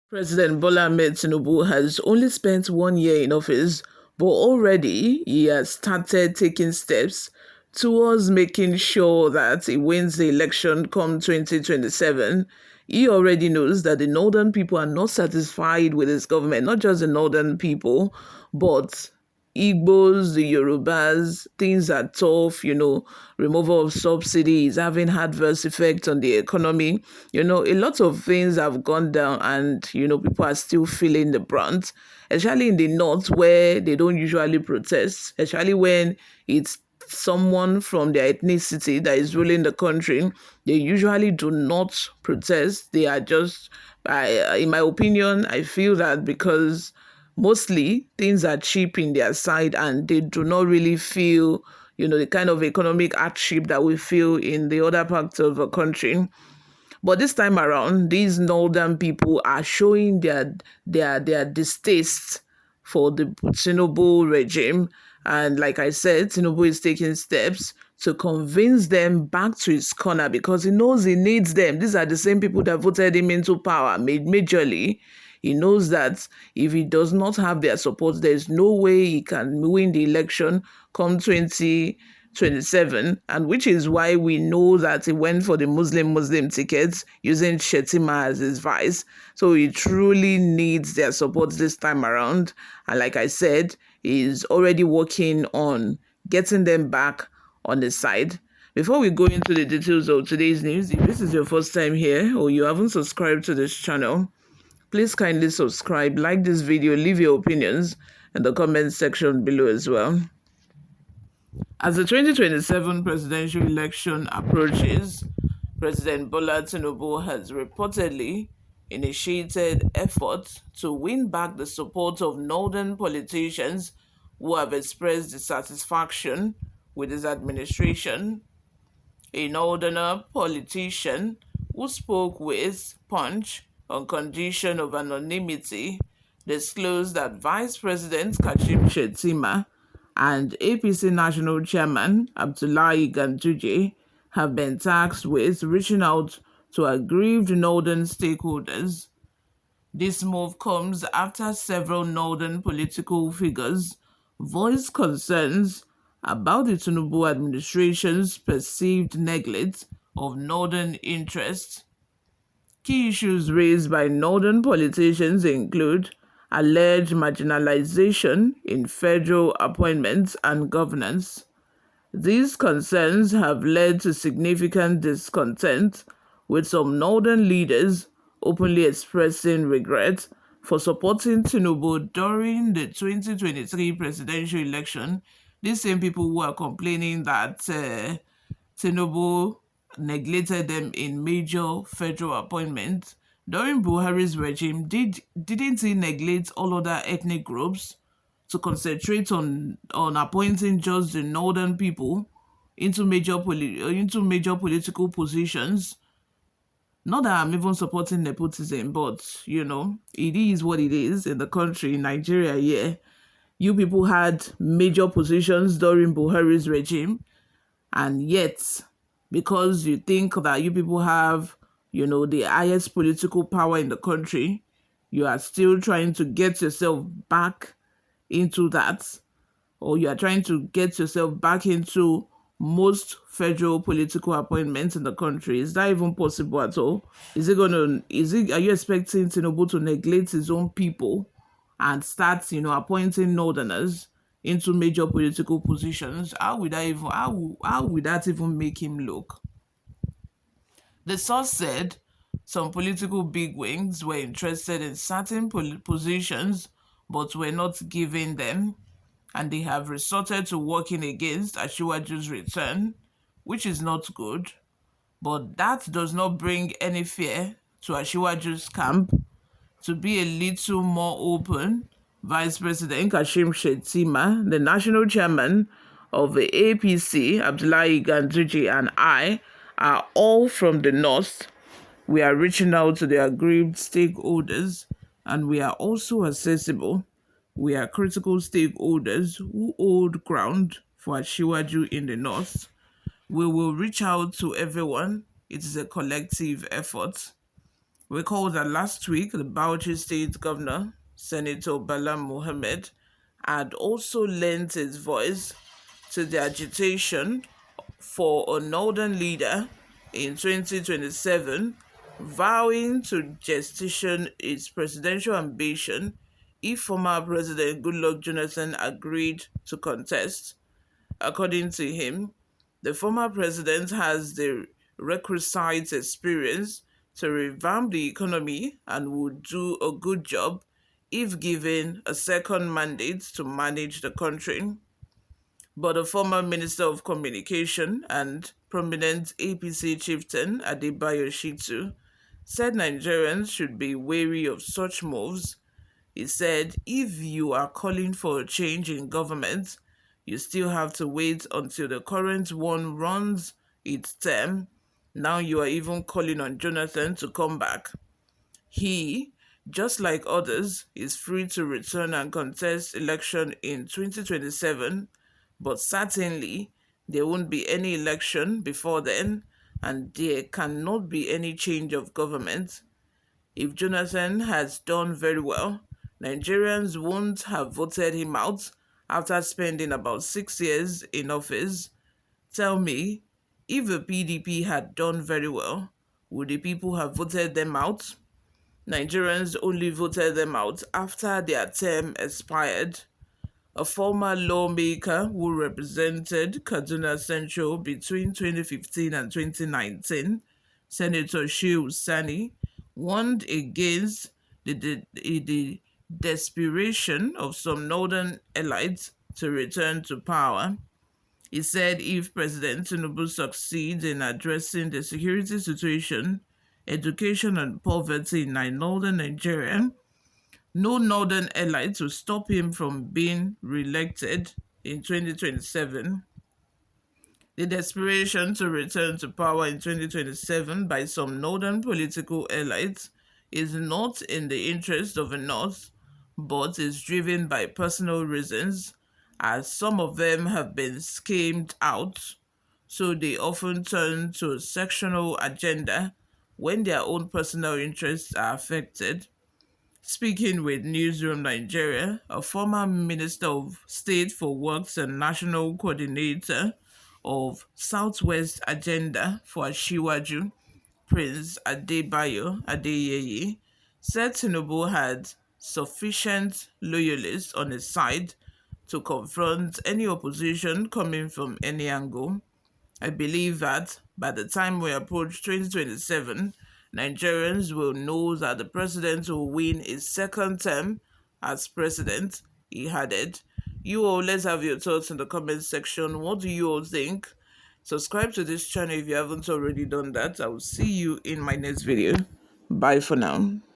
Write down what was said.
President Bola Ahmed Tinubu has only spent 1 year in office, but already he has started taking steps towards making sure that he wins the election come 2027. He already knows that the northern people are not satisfied with his government, not just the northern people, but Igbos, the Yorubas, things are tough, removal of subsidies, having adverse effects on the economy. A lot of things have gone down and, people are still feeling the brunt, especially in the north where they don't usually protest, especially when it's someone from their ethnicity that is ruling the country. They usually do not protest. They are just, in my opinion, I feel that because mostly things are cheap in their side and they do not really feel the kind of economic hardship that we feel in the other parts of the country. But this time around, these northern people are showing their distaste for the Tinubu regime. And like I said, Tinubu is taking steps to convince them back to his corner because he knows he needs them. These are the same people that voted him into power majorly. He knows that if he does not have their support, there's no way he can win the election come 2027, and which is why we know that he went for the Muslim tickets using Shettima as his vice. So he truly needs their support this time around. And like I said, he's already working on getting them back on his side. Before we go into the details of today's news, if this is your first time here or you haven't subscribed to this channel, please kindly subscribe, like this video, leave your opinions in the comment section below as well. As the 2027 presidential election approaches, President Bola Tinubu has reportedly initiated efforts to win back the support of northern politicians who have expressed dissatisfaction with his administration. A northerner politician who spoke with Punch on condition of anonymity disclosed that Vice President Kashim Shettima and APC National Chairman Abdullahi Ganduje have been tasked with reaching out to aggrieved northern stakeholders. This move comes after several northern political figures voiced concerns about the Tinubu administration's perceived neglect of northern interests. Key issues raised by northern politicians include alleged marginalization in federal appointments and governance. These concerns have led to significant discontent, with some northern leaders openly expressing regret for supporting Tinubu during the 2023 presidential election. These same people who are complaining that Tinubu neglected them in major federal appointments. During Buhari's regime, didn't he neglect all other ethnic groups to concentrate on appointing just the northern people into major political positions? Not that I'm even supporting nepotism, but it is what it is in the country, in Nigeria. Yeah, you people had major positions during Buhari's regime, and yet, because you think that you people have, the highest political power in the country, you are still trying to get yourself back into that, or you are trying to get yourself back into most federal political appointments in the country. Is that even possible at all? Are you expecting Tinubu to neglect his own people and start, appointing northerners into major political positions? How would that even make him look? The source said some political bigwigs were interested in certain positions but were not given them, and they have resorted to working against Ashiwaju's return, which is not good. But that does not bring any fear to Ashiwaju's camp to be a little more open. Vice President Kashim Shettima, the national chairman of the APC, Abdullahi Ganduje, and I are all from the north. We are reaching out to the aggrieved stakeholders, and we are also accessible. We are critical stakeholders who hold ground for Ashiwaju in the north. We will reach out to everyone. It is a collective effort. Recall that last week, the Bauchi State Governor, Senator Bala Mohammed, had also lent his voice to the agitation for a northern leader in 2027, vowing to gestation its presidential ambition if former President Goodluck Jonathan agreed to contest. According to him, the former president has the requisite experience to revamp the economy and would do a good job if given a second mandate to manage the country. But the former Minister of Communication and prominent APC chieftain Adebayo Shitu said Nigerians should be wary of such moves. He said, if you are calling for a change in government, you still have to wait until the current one runs its term. Now you are even calling on Jonathan to come back. He, just like others, is free to return and contest election in 2027, but certainly there won't be any election before then, and there cannot be any change of government. If Jonathan has done very well, Nigerians won't have voted him out after spending about 6 years in office. Tell me, if the PDP had done very well, would the people have voted them out? Nigerians only voted them out after their term expired. A former lawmaker who represented Kaduna Central between 2015 and 2019, Senator Shehu Sani, warned against the desperation of some northern elites to return to power. He said if President Tinubu succeeds in addressing the security situation, education, and poverty in northern Nigeria, no northern allies will stop him from being re-elected in 2027. The desperation to return to power in 2027 by some northern political elites is not in the interest of the North, but is driven by personal reasons, as some of them have been schemed out, so they often turn to a sectional agenda when their own personal interests are affected. Speaking with Newsroom Nigeria, a former Minister of State for Works and National Coordinator of Southwest Agenda for Ashiwaju, Prince Adebayo Adeyeye, said Tinubu had sufficient loyalists on his side to confront any opposition coming from any angle. I believe that by the time we approach 2027, Nigerians will know that the president will win his second term as president, he added. You all, let's have your thoughts in the comment section. What do you all think? Subscribe to this channel if you haven't already done that. I will see you in my next video. Bye for now.